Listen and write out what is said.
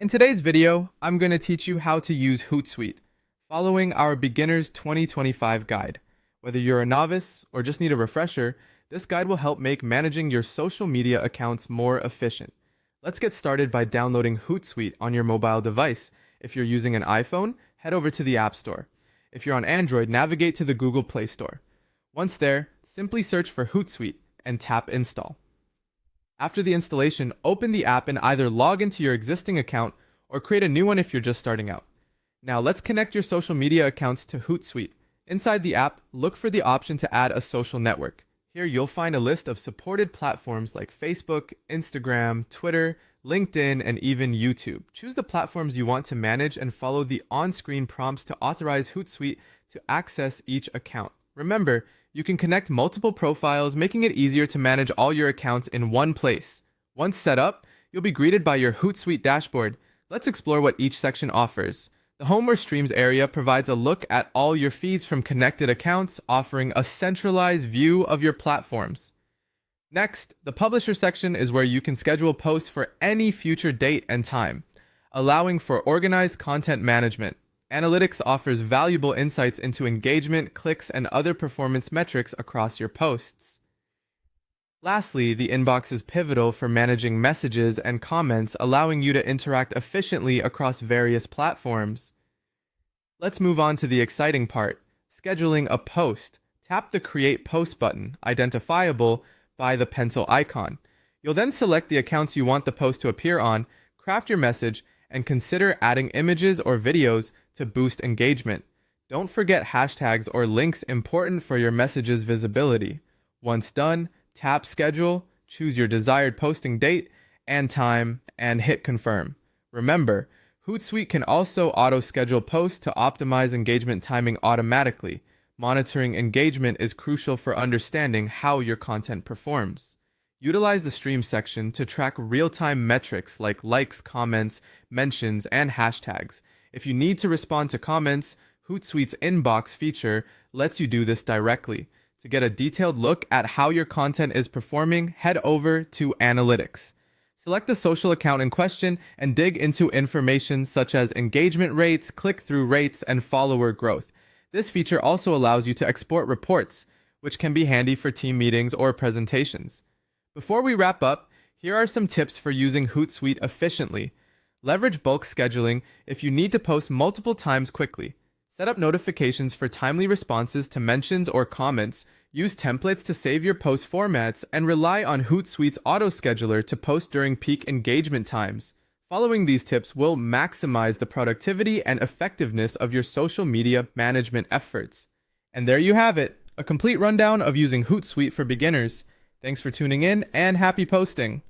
In today's video, I'm going to teach you how to use Hootsuite, following our Beginner's 2025 guide. Whether you're a novice or just need a refresher, this guide will help make managing your social media accounts more efficient. Let's get started by downloading Hootsuite on your mobile device. If you're using an iPhone, head over to the App Store. If you're on Android, navigate to the Google Play Store. Once there, simply search for Hootsuite and tap Install. After the installation, open the app and either log into your existing account or create a new one if you're just starting out. Now let's connect your social media accounts to Hootsuite. Inside the app, look for the option to add a social network. Here you'll find a list of supported platforms like Facebook, Instagram, Twitter, LinkedIn, and even YouTube. Choose the platforms you want to manage and follow the on-screen prompts to authorize Hootsuite to access each account. Remember, you can connect multiple profiles, making it easier to manage all your accounts in one place. Once set up, you'll be greeted by your Hootsuite dashboard. Let's explore what each section offers. The Home or Streams area provides a look at all your feeds from connected accounts, offering a centralized view of your platforms. Next, the Publisher section is where you can schedule posts for any future date and time, allowing for organized content management. Analytics offers valuable insights into engagement, clicks, and other performance metrics across your posts. Lastly, the inbox is pivotal for managing messages and comments, allowing you to interact efficiently across various platforms. Let's move on to the exciting part, scheduling a post. Tap the Create Post button, identifiable by the pencil icon. You'll then select the accounts you want the post to appear on, craft your message, and consider adding images or videos to boost engagement. Don't forget hashtags or links important for your message's visibility. Once done, tap Schedule, choose your desired posting date and time, and hit Confirm. Remember, Hootsuite can also auto-schedule posts to optimize engagement timing automatically. Monitoring engagement is crucial for understanding how your content performs. Utilize the Stream section to track real-time metrics like likes, comments, mentions, and hashtags. If you need to respond to comments, Hootsuite's Inbox feature lets you do this directly. To get a detailed look at how your content is performing, head over to Analytics. Select the social account in question and dig into information such as engagement rates, click-through rates, and follower growth. This feature also allows you to export reports, which can be handy for team meetings or presentations. Before we wrap up, here are some tips for using Hootsuite efficiently. Leverage bulk scheduling if you need to post multiple times quickly. Set up notifications for timely responses to mentions or comments. Use templates to save your post formats and rely on Hootsuite's auto-scheduler to post during peak engagement times. Following these tips will maximize the productivity and effectiveness of your social media management efforts. And there you have it, a complete rundown of using Hootsuite for beginners. Thanks for tuning in and happy posting!